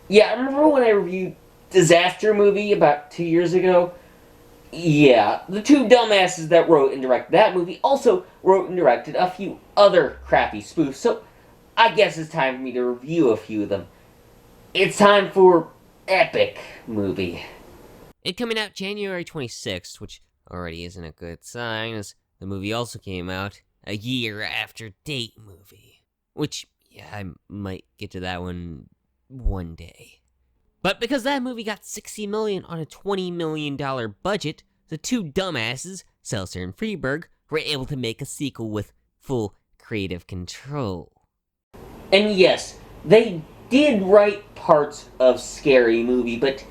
Yeah, I remember when I reviewed Disaster Movie about 2 years ago. Yeah, the two dumbasses that wrote and directed that movie also wrote and directed a few other crappy spoofs, so I guess it's time for me to review a few of them. It's time for Epic Movie. It coming out January 26th, which already isn't a good sign, as the movie also came out a year after Date Movie. Which, yeah, I might get to that one day. But because that movie got $60 million on a $20 million budget, the two dumbasses, Seltzer and Freeberg, were able to make a sequel with full creative control. And yes, they did write parts of Scary Movie, but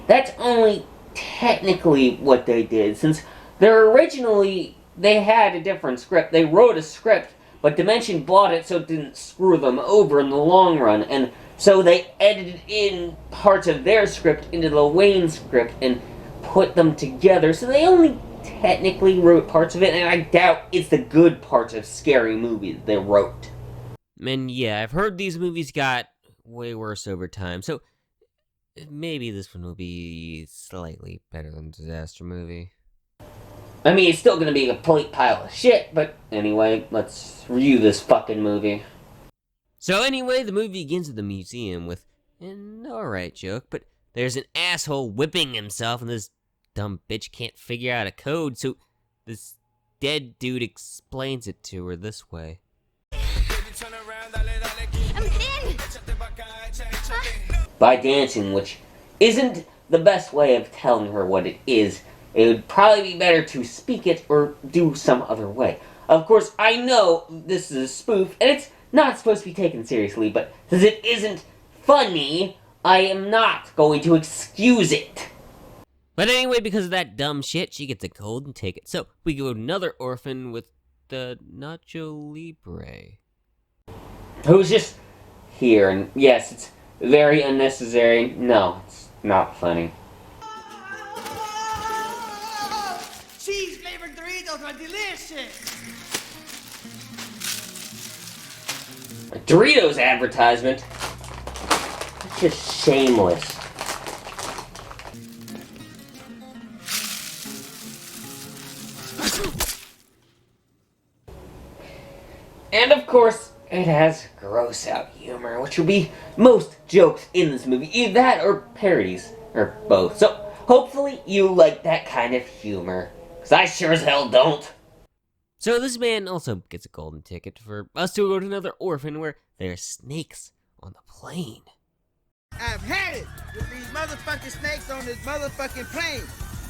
that's only technically what they did, since they had a different script. They wrote a script, but Dimension bought it so it didn't screw them over in the long run, and so they edited in parts of their script into the Wayne script and put them together, so they only technically wrote parts of it, and I doubt it's the good parts of Scary Movie that they wrote. And yeah, I've heard these movies got way worse over time, so maybe this one will be slightly better than Disaster Movie. I mean, it's still gonna be a complete pile of shit, but anyway, let's review this fucking movie. So anyway, the movie begins at the museum with an alright joke, but there's an asshole whipping himself and this dumb bitch can't figure out a code, so this dead dude explains it to her this way. I'm in! By dancing, which isn't the best way of telling her what it is. It would probably be better to speak it or do some other way. Of course, I know this is a spoof, and it's not supposed to be taken seriously, but since it isn't funny, I am not going to excuse it. But anyway, because of that dumb shit, she gets a golden ticket. So we go to another orphan with the Nacho Libre. Who's just here, and yes, it's very unnecessary. No, it's not funny. Cheese flavored Doritos are delicious. A Doritos advertisement? It's just shameless. And of course, it has gross out humor, which will be most jokes in this movie. Either that or parodies, or both. So hopefully you like that kind of humor, because I sure as hell don't. So this man also gets a golden ticket for us to go to another orphan where there are snakes on the plane. I've had it with these motherfucking snakes on this motherfucking plane.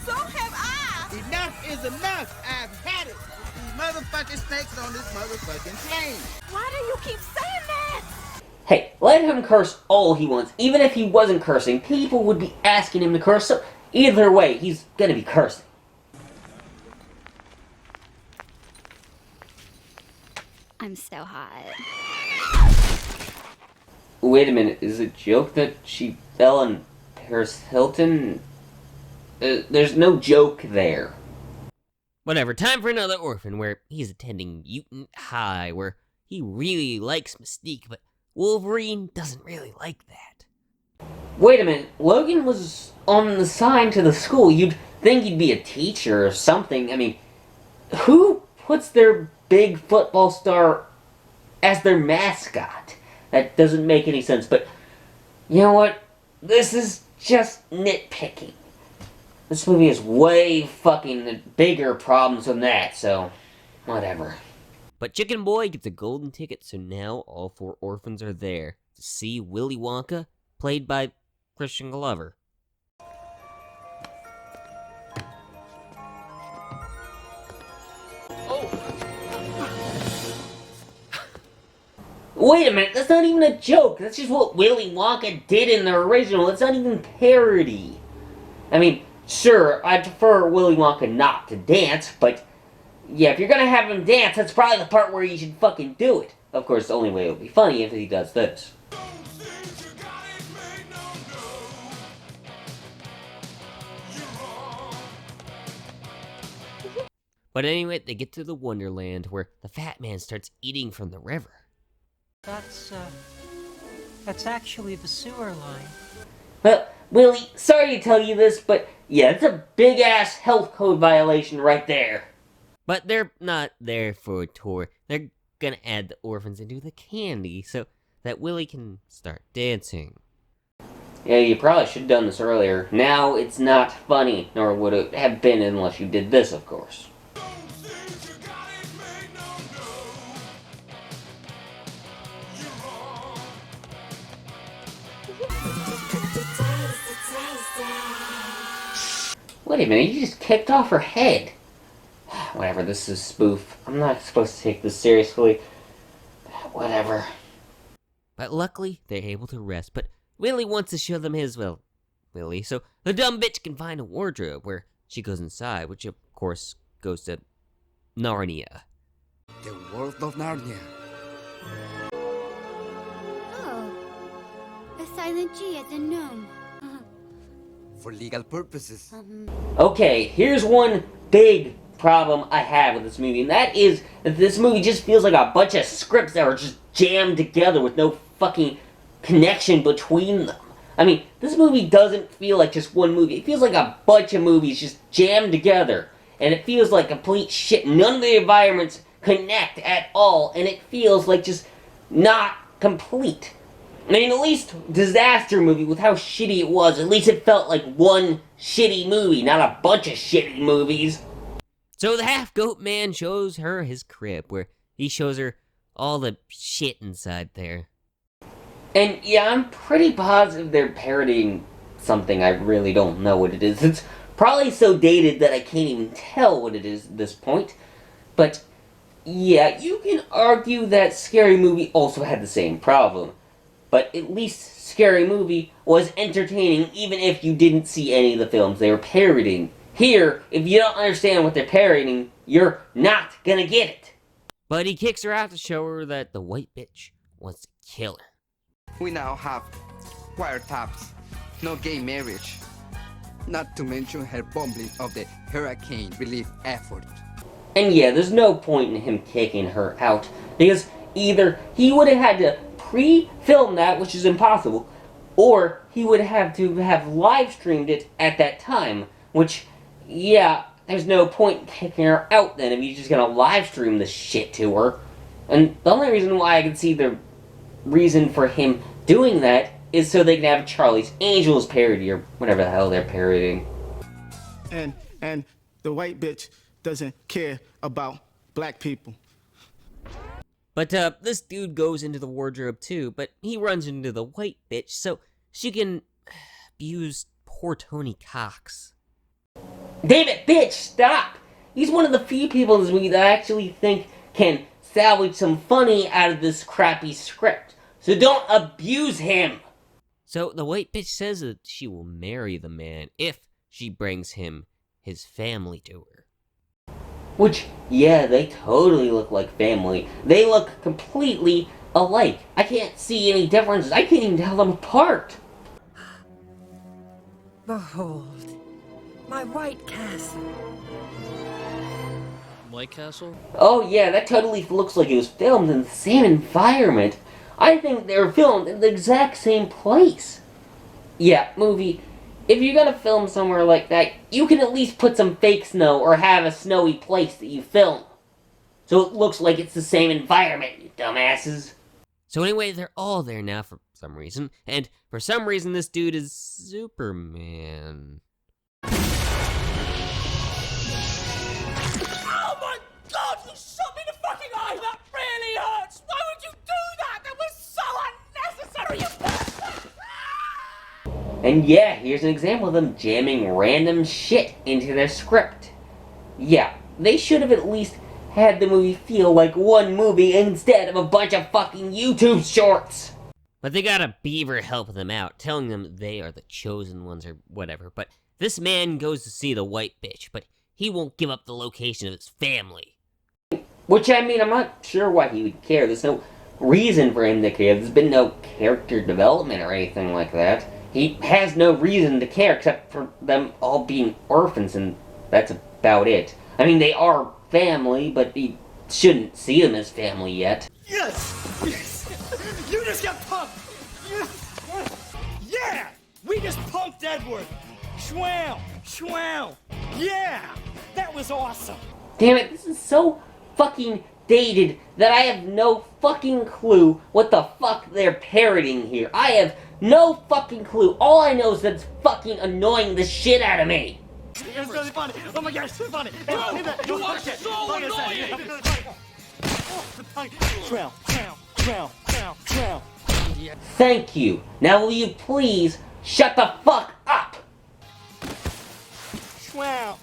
So have I! Enough is enough. I've had it with these motherfucking snakes on this motherfucking plane. Why do you keep saying that? Hey, let him curse all he wants. Even if he wasn't cursing, people would be asking him to curse, so either way, he's gonna be cursing. I'm so hot. Wait a minute, is it a joke that she fell on Paris Hilton? There's no joke there. Whatever, time for another orphan where he's attending Mutant High, where he really likes Mystique, but Wolverine doesn't really like that. Wait a minute, Logan was on the sign to the school. You'd think he'd be a teacher or something. I mean, who puts their big football star as their mascot? That doesn't make any sense, but you know what? This is just nitpicking. This movie has way fucking bigger problems than that, so whatever. But Chicken Boy gets a golden ticket, so now all four orphans are there to see Willy Wonka, played by Christian Glover. Wait a minute, that's not even a joke. That's just what Willy Wonka did in the original. It's not even parody. I mean, sure, I prefer Willy Wonka not to dance, but yeah, if you're gonna have him dance, that's probably the part where you should fucking do it. Of course, the only way it would be funny if he does this. But anyway, they get to the Wonderland where the fat man starts eating from the river. That's actually the sewer line. Well, Willie, sorry to tell you this, but yeah, it's a big-ass health code violation right there. But they're not there for a tour. They're gonna add the orphans into the candy so that Willie can start dancing. Yeah, you probably should have done this earlier. Now it's not funny, nor would it have been unless you did this, of course. Wait a minute, you just kicked off her head. Whatever, this is spoof. I'm not supposed to take this seriously. Whatever. But luckily, they're able to rest. But Willie wants to show them his, well, Willie. So the dumb bitch can find a wardrobe where she goes inside, which of course goes to Narnia. The world of Narnia. Oh, a silent G as a gnome. For legal purposes. Okay, here's one big problem I have with this movie, and that is that this movie just feels like a bunch of scripts that are just jammed together with no fucking connection between them. I mean, this movie doesn't feel like just one movie. It feels like a bunch of movies just jammed together, and it feels like complete shit. None of the environments connect at all, and it feels like just not complete. I mean, at least Disaster Movie, with how shitty it was, at least it felt like one shitty movie, not a bunch of shitty movies. So the half-goat man shows her his crib, where he shows her all the shit inside there. And yeah, I'm pretty positive they're parodying something. I really don't know what it is. It's probably so dated that I can't even tell what it is at this point. But yeah, you can argue that Scary Movie also had the same problem. But at least Scary Movie was entertaining even if you didn't see any of the films they were parodying. Here, if you don't understand what they're parodying, you're not gonna get it. But he kicks her out to show her that the white bitch wants to kill her. We now have wiretaps, no gay marriage. Not to mention her bumbling of the hurricane relief effort. And yeah, there's no point in him kicking her out, because either he would have had to pre-film that, which is impossible, or he would have to have live-streamed it at that time, which, yeah, there's no point in kicking her out then if you're just gonna live-stream this shit to her. And the only reason why I can see the reason for him doing that is so they can have Charlie's Angels parody, or whatever the hell they're parodying. And the white bitch doesn't care about black people. But this dude goes into the wardrobe too, but he runs into the white bitch so she can abuse poor Tony Cox. Damn it, bitch, stop! He's one of the few people in this movie that I actually think can salvage some funny out of this crappy script. So don't abuse him! So the white bitch says that she will marry the man if she brings him his family to her. Which, yeah, they totally look like family. They look completely alike. I can't see any differences. I can't even tell them apart. Behold, my White Castle. White Castle? Oh yeah, that totally looks like it was filmed in the same environment. I think they were filmed in the exact same place. Yeah, movie, if you're gonna film somewhere like that, you can at least put some fake snow or have a snowy place that you film. So it looks like it's the same environment, you dumbasses. So anyway, they're all there now for some reason, and for some reason this dude is Superman. Oh my God! You shot me in the fucking eye. That really hurts. Why would you do that? That was so unnecessary. You bastard! And yeah, here's an example of them jamming random shit into their script. Yeah, they should have at least had the movie feel like one movie instead of a bunch of fucking YouTube shorts. But they got a beaver helping them out, telling them they are the chosen ones or whatever. But this man goes to see the white bitch, but he won't give up the location of his family. Which, I mean, I'm not sure why he would care. There's no reason for him to care. There's been no character development or anything like that. He has no reason to care except for them all being orphans, and that's about it. I mean, they are family, but he shouldn't see them as family yet. Yes! Yes! You just got pumped! Yes! Yeah! We just punked Edward. Schwam! Schwam! Yeah! That was awesome! Damn it, this is so fucking dated that I have no fucking clue what the fuck they're parroting here. I have no fucking clue. All I know is that it's fucking annoying the shit out of me. It's really funny. Oh my gosh, so funny. You are so annoying! Trail. Thank you. Now will you please shut the fuck up? Wow.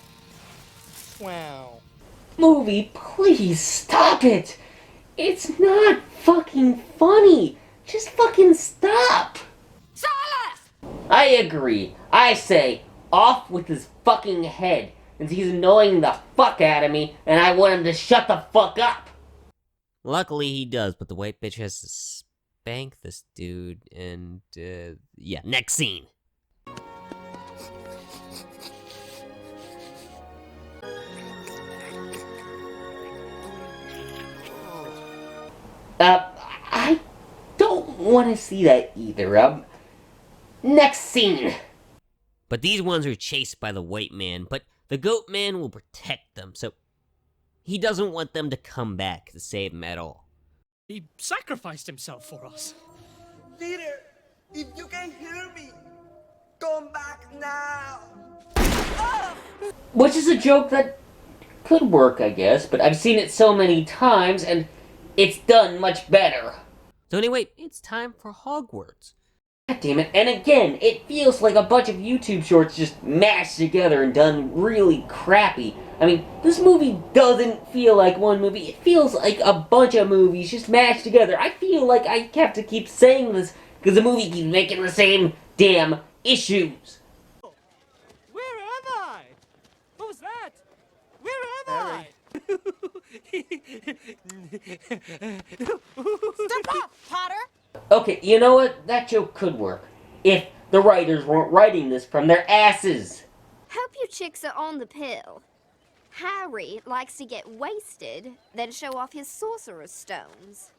Movie, please stop it. It's not fucking funny. Just fucking stop. Silas! I agree. I say, off with his fucking head, since he's annoying the fuck out of me, and I want him to shut the fuck up. Luckily he does, but the white bitch has to spank this dude, and, yeah, next scene. I don't want to see that either. Next scene. But these ones are chased by the white man, but the goat man will protect them, so he doesn't want them to come back to save him at all. He sacrificed himself for us. Leader, if you can hear me, come back now. Which is a joke that could work, I guess, but I've seen it so many times, and it's done much better. So anyway, it's time for Hogwarts. God damn it, and again, it feels like a bunch of YouTube shorts just mashed together and done really crappy. I mean, this movie doesn't feel like one movie, it feels like a bunch of movies just mashed together. I feel like I have to keep saying this, because the movie keeps making the same damn issues. Where am I? What was that? Where am I? Step up, Potter! Okay, you know what? That joke could work. If the writers weren't writing this from their asses. Hope you chicks are on the pill. Harry likes to get wasted, then show off his sorcerer's stones.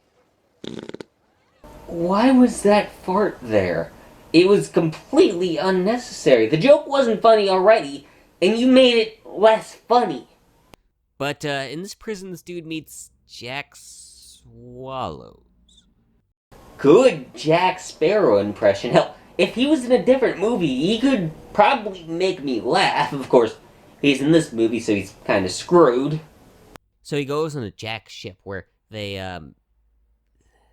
Why was that fart there? It was completely unnecessary. The joke wasn't funny already, and you made it less funny. But, in this prison, this dude meets Jack Swallows. Good Jack Sparrow impression. Hell, if he was in a different movie, he could probably make me laugh. Of course, he's in this movie, so he's kind of screwed. So he goes on a Jack's ship where they,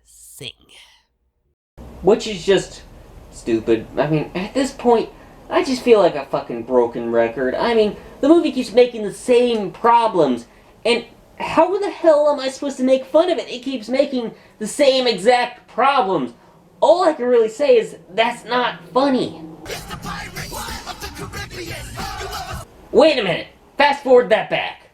sing. Which is just stupid. I mean, at this point, I just feel like a fucking broken record. I mean, the movie keeps making the same problems, and how the hell am I supposed to make fun of it? It keeps making the same exact problems. All I can really say is, that's not funny. Wait a minute. Fast forward that back.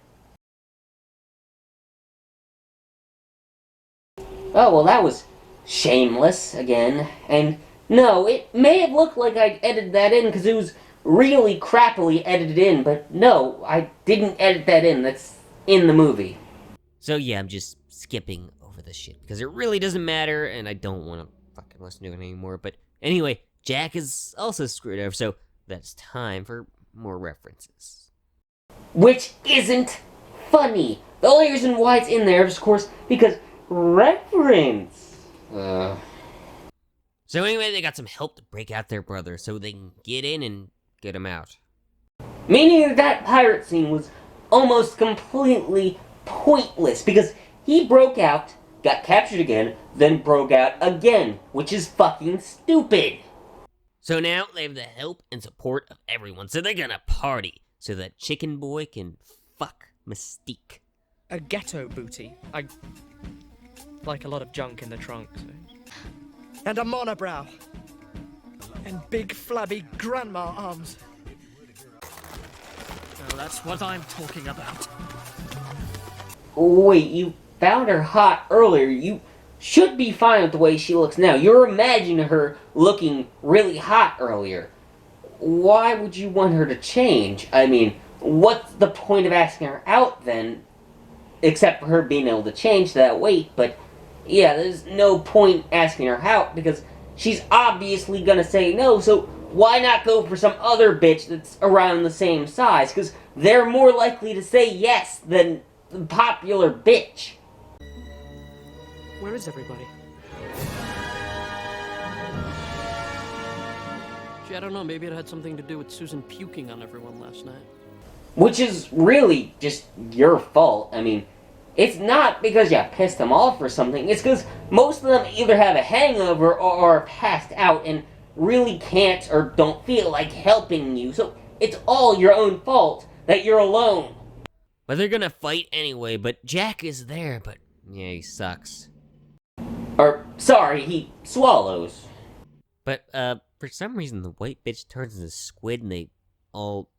Oh, well, that was shameless again. And no, it may have looked like I edited that in because it was really crappily edited in, but no, I didn't edit that in. That's in the movie. So yeah, I'm just skipping over this shit, because it really doesn't matter, and I don't want to fucking listen to it anymore. But anyway, Jack is also screwed over, so that's time for more references. Which isn't funny. The only reason why it's in there is, of course, because reference. So anyway, they got some help to break out their brother, so they can get in and get him out. Meaning that pirate scene was almost completely pointless, because he broke out, got captured again, then broke out again, which is fucking stupid. So now they have the help and support of everyone, so they're gonna party, so that Chicken Boy can fuck Mystique. A ghetto booty. I like a lot of junk in the trunk, so. And a monobrow. And big flabby grandma arms. Oh, that's what I'm talking about. Wait, you found her hot earlier. You should be fine with the way she looks now. You're imagining her looking really hot earlier. Why would you want her to change? I mean, what's the point of asking her out then? Except for her being able to change that weight, but yeah, there's no point asking her out because she's obviously gonna say no, so why not go for some other bitch that's around the same size? Because they're more likely to say yes than the popular bitch. Where is everybody? Gee, I don't know, maybe it had something to do with Susan puking on everyone last night. Which is really just your fault. I mean, it's not because you pissed them off or something. It's because most of them either have a hangover or are passed out and really can't or don't feel like helping you. So it's all your own fault that you're alone. But they're gonna fight anyway, but Jack is there, but yeah, he sucks. Or, sorry, he swallows. But, for some reason, the white bitch turns into squid and they all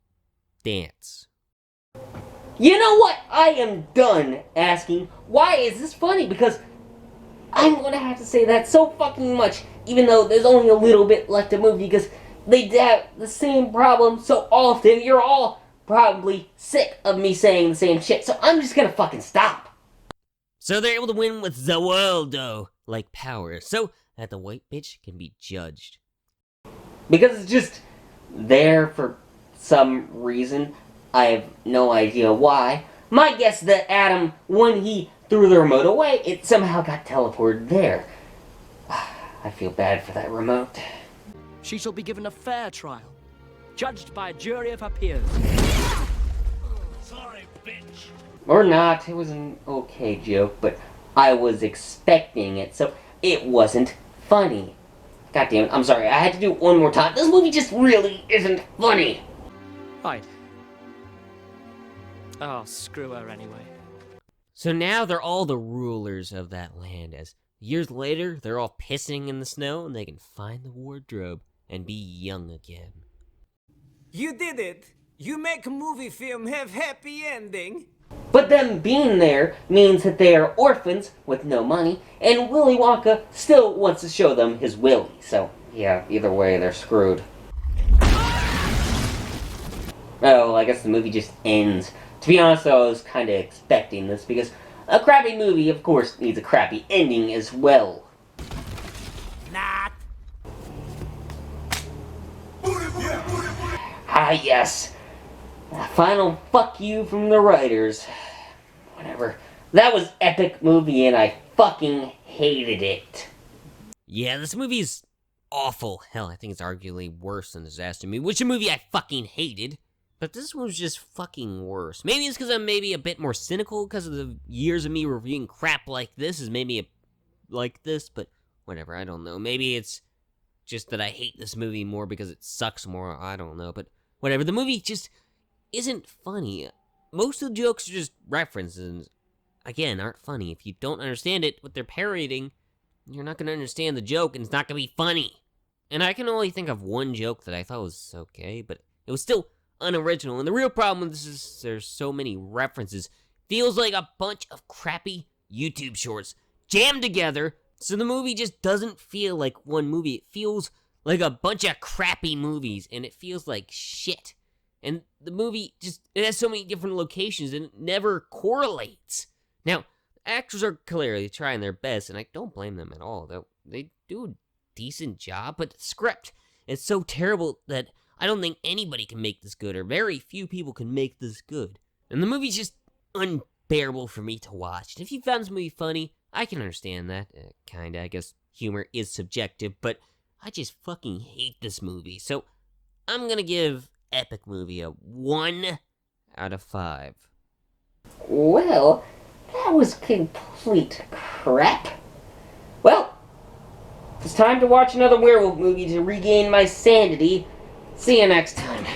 dance. You know what? I am done asking, why is this funny? Because I'm gonna have to say that so fucking much, even though there's only a little bit left of the movie, because they have the same problem so often. You're all probably sick of me saying the same shit, so I'm just gonna fucking stop. So they're able to win with the world, though, like power, so that the white bitch can be judged. Because it's just there for some reason. I have no idea why. My guess is that Adam, when he threw the remote away, it somehow got teleported there. I feel bad for that remote. She shall be given a fair trial, judged by a jury of her peers. Sorry, bitch. Or not, it was an okay joke, but I was expecting it, so it wasn't funny. God damn it, I'm sorry, I had to do it one more time. This movie just really isn't funny. Right. Oh, screw her anyway. So now they're all the rulers of that land, as years later, they're all pissing in the snow and they can find the wardrobe and be young again. You did it. You make a movie film have happy ending. But them being there means that they are orphans with no money, and Willy Wonka still wants to show them his Willy. So, yeah, either way, they're screwed. Oh, I guess the movie just ends. To be honest, though, I was kind of expecting this, because a crappy movie, of course, needs a crappy ending as well. Not. Ah, yes. A final fuck you from the writers. Whatever. That was epic movie, and I fucking hated it. Yeah, this movie is awful. Hell, I think it's arguably worse than Disaster Movie, which is a movie I fucking hated. But this one was just fucking worse. Maybe it's because I'm maybe a bit more cynical because of the years of me reviewing crap like this is maybe like this, but whatever, I don't know. Maybe it's just that I hate this movie more because it sucks more, I don't know. But whatever, the movie just isn't funny. Most of the jokes are just references, again, aren't funny. If you don't understand it, what they're parodying, you're not going to understand the joke, and it's not going to be funny. And I can only think of one joke that I thought was okay, but it was still unoriginal. And the real problem with this is there's so many references. Feels like a bunch of crappy YouTube shorts jammed together, so the movie just doesn't feel like one movie. It feels like a bunch of crappy movies, and it feels like shit. And the movie just, it has so many different locations, and it never correlates. Now, actors are clearly trying their best, and I don't blame them at all. They do a decent job, but the script is so terrible that I don't think anybody can make this good, or very few people can make this good. And the movie's just unbearable for me to watch. And if you found this movie funny, I can understand that. Kinda, I guess humor is subjective, but I just fucking hate this movie. So, I'm gonna give Epic Movie a 1 out of 5. Well, that was complete crap. Well, it's time to watch another werewolf movie to regain my sanity. See you next time.